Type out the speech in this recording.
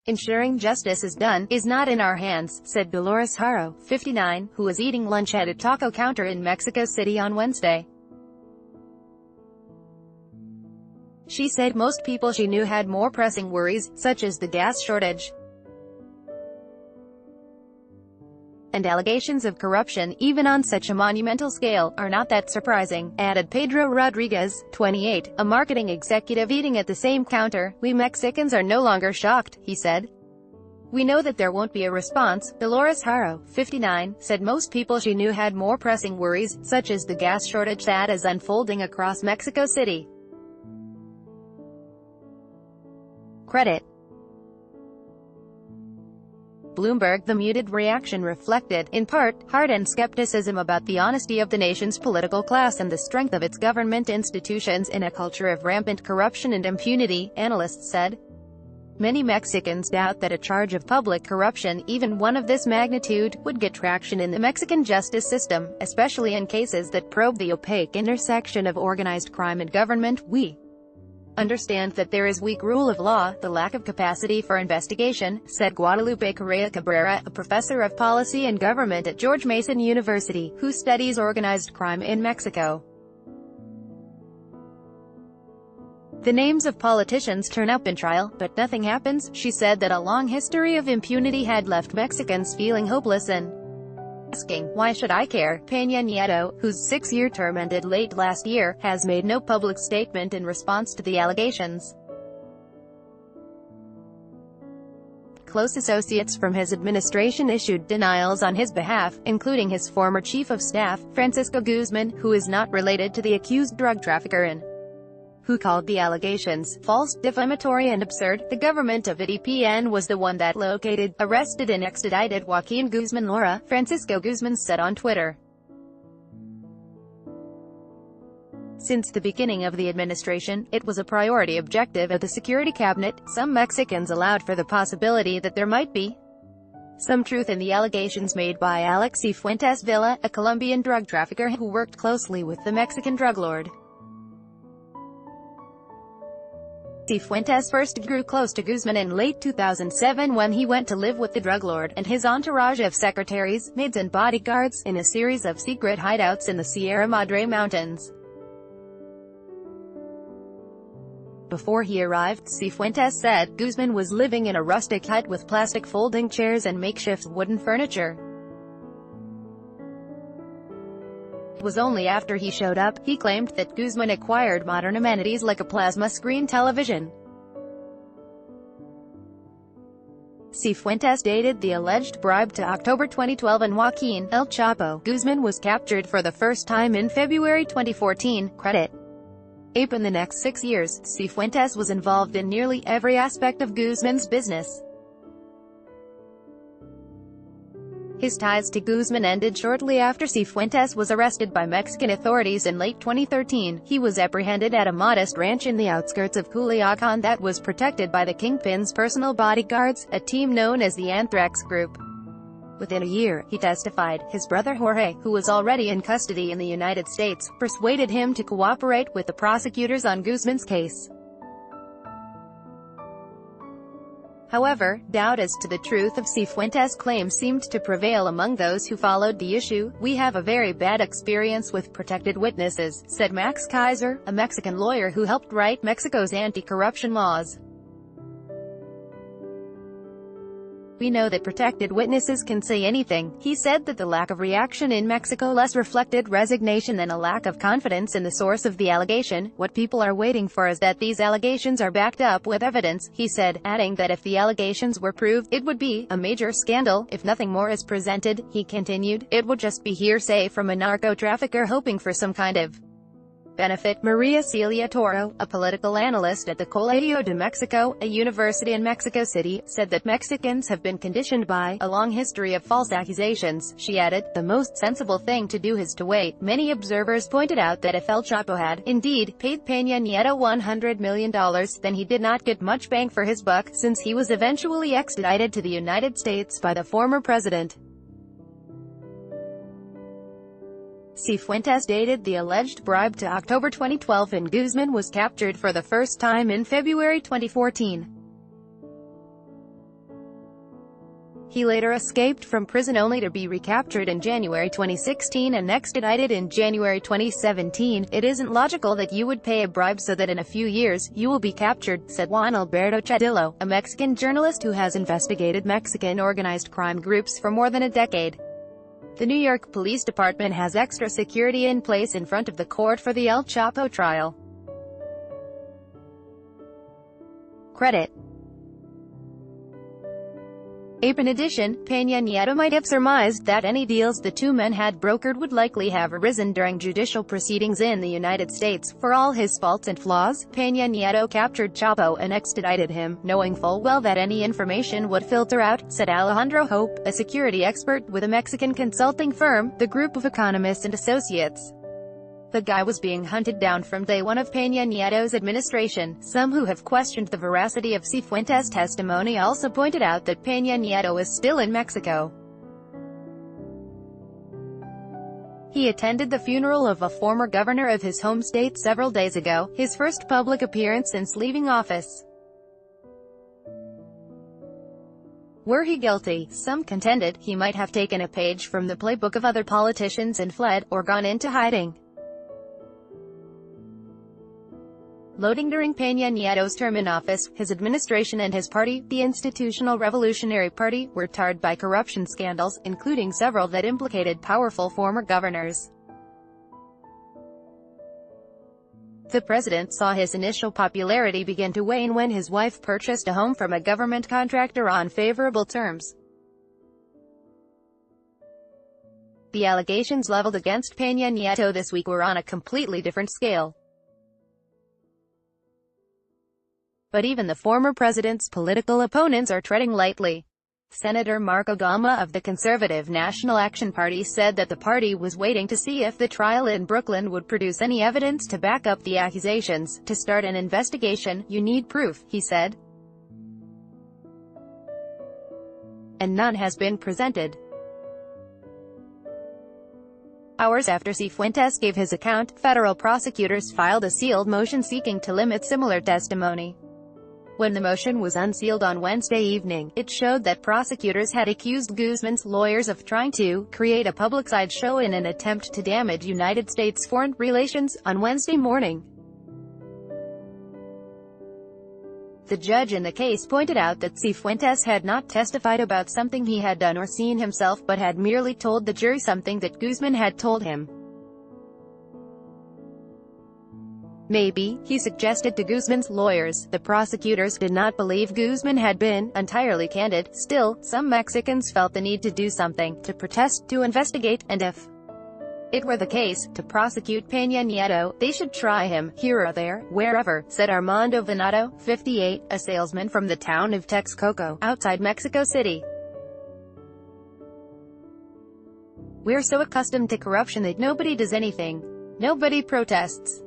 Ensuring justice is done is not in our hands, said Dolores Haro, 59, who was eating lunch at a taco counter in Mexico City on Wednesday. She said most people she knew had more pressing worries, such as the gas shortage and allegations of corruption, even on such a monumental scale, are not that surprising, added Pedro Rodriguez, 28, a marketing executive eating at the same counter. We Mexicans are no longer shocked, he said. We know that there won't be a response. Dolores Haro, 59, said most people she knew had more pressing worries, such as the gas shortage that is unfolding across Mexico City. Credit. Bloomberg. The muted reaction reflected, in part, hardened skepticism about the honesty of the nation's political class and the strength of its government institutions in a culture of rampant corruption and impunity, analysts said. Many Mexicans doubt that a charge of public corruption, even one of this magnitude, would get traction in the Mexican justice system, especially in cases that probe the opaque intersection of organized crime and government. We understand that there is weak rule of law, the lack of capacity for investigation, said Guadalupe Correa Cabrera, a professor of policy and government at George Mason University, who studies organized crime in Mexico. The names of politicians turn up in trial, but nothing happens. She said that a long history of impunity had left Mexicans feeling hopeless and asking, why should I care? Peña Nieto, whose 6-year term ended late last year, has made no public statement in response to the allegations. Close associates from his administration issued denials on his behalf, including his former chief of staff, Francisco Guzman, who is not related to the accused drug trafficker and who called the allegations false, defamatory and absurd. The government of EDPN was the one that located, arrested and extradited Joaquin Guzman Lora, Francisco Guzman said on Twitter. Since the beginning of the administration, it was a priority objective of the security cabinet. Some Mexicans allowed for the possibility that there might be some truth in the allegations made by Alex Cifuentes Villa, a Colombian drug trafficker who worked closely with the Mexican drug lord. Cifuentes first grew close to Guzman in late 2007 when he went to live with the drug lord and his entourage of secretaries, maids and bodyguards, in a series of secret hideouts in the Sierra Madre Mountains. Before he arrived, Cifuentes said, Guzman was living in a rustic hut with plastic folding chairs and makeshift wooden furniture. It was only after he showed up, he claimed, that Guzman acquired modern amenities like a plasma screen television. Cifuentes dated the alleged bribe to October 2012 and Joaquin El Chapo Guzman was captured for the first time in February 2014. Credit. In the next 6 years, Cifuentes was involved in nearly every aspect of Guzman's business. His ties to Guzman ended shortly after Cifuentes was arrested by Mexican authorities in late 2013. He was apprehended at a modest ranch in the outskirts of Culiacan that was protected by the Kingpin's personal bodyguards, a team known as the Anthrax Group. Within a year, he testified, his brother Jorge, who was already in custody in the United States, persuaded him to cooperate with the prosecutors on Guzman's case. However, doubt as to the truth of Cifuentes' claims seemed to prevail among those who followed the issue. We have a very bad experience with protected witnesses, said Max Kaiser, a Mexican lawyer who helped write Mexico's anti-corruption laws. We know that protected witnesses can say anything. He said that the lack of reaction in Mexico less reflected resignation than a lack of confidence in the source of the allegation. What people are waiting for is that these allegations are backed up with evidence, he said, adding that if the allegations were proved, it would be a major scandal. If nothing more is presented, he continued, it would just be hearsay from a narco-trafficker hoping for some kind of benefit. Maria Celia Toro, a political analyst at the Colegio de Mexico, a university in Mexico City, said that Mexicans have been conditioned by a long history of false accusations. She added, the most sensible thing to do is to wait. Many observers pointed out that if El Chapo had, indeed, paid Peña Nieto $100 million, then he did not get much bang for his buck, since he was eventually extradited to the United States by the former president. Cifuentes dated the alleged bribe to October 2012 and Guzman was captured for the first time in February 2014. He later escaped from prison only to be recaptured in January 2016 and extradited in January 2017. "It isn't logical that you would pay a bribe so that in a few years, you will be captured," said Juan Alberto Chadillo, a Mexican journalist who has investigated Mexican organized crime groups for more than a decade. The New York Police Department has extra security in place in front of the court for the El Chapo trial. Credit. In addition, Peña Nieto might have surmised that any deals the two men had brokered would likely have arisen during judicial proceedings in the United States. For all his faults and flaws, Peña Nieto captured Chapo and extradited him, knowing full well that any information would filter out, said Alejandro Hope, a security expert with a Mexican consulting firm, the Group of Economists and Associates. The guy was being hunted down from day one of Peña Nieto's administration. Some who have questioned the veracity of Cifuentes' testimony also pointed out that Peña Nieto is still in Mexico. He attended the funeral of a former governor of his home state several days ago, his first public appearance since leaving office. Were he guilty, some contended, he might have taken a page from the playbook of other politicians and fled, or gone into hiding. Loading during Peña Nieto's term in office, his administration and his party, the Institutional Revolutionary Party, were tarred by corruption scandals, including several that implicated powerful former governors. The president saw his initial popularity begin to wane when his wife purchased a home from a government contractor on favorable terms. The allegations leveled against Peña Nieto this week were on a completely different scale. But even the former president's political opponents are treading lightly. Senator Marco Gama of the conservative National Action Party said that the party was waiting to see if the trial in Brooklyn would produce any evidence to back up the accusations. "To start an investigation, you need proof," he said. And none has been presented. Hours after Cifuentes gave his account, federal prosecutors filed a sealed motion seeking to limit similar testimony. When the motion was unsealed on Wednesday evening, it showed that prosecutors had accused Guzman's lawyers of trying to create a public sideshow in an attempt to damage United States foreign relations. On Wednesday morning, the judge in the case pointed out that Cifuentes had not testified about something he had done or seen himself, but had merely told the jury something that Guzman had told him. Maybe, he suggested to Guzman's lawyers. The prosecutors did not believe Guzman had been entirely candid. Still, some Mexicans felt the need to do something, to protest, to investigate, and if it were the case, to prosecute Peña Nieto, they should try him, here or there, wherever, said Armando Venado, 58, a salesman from the town of Texcoco, outside Mexico City. "We're so accustomed to corruption that nobody does anything. Nobody protests.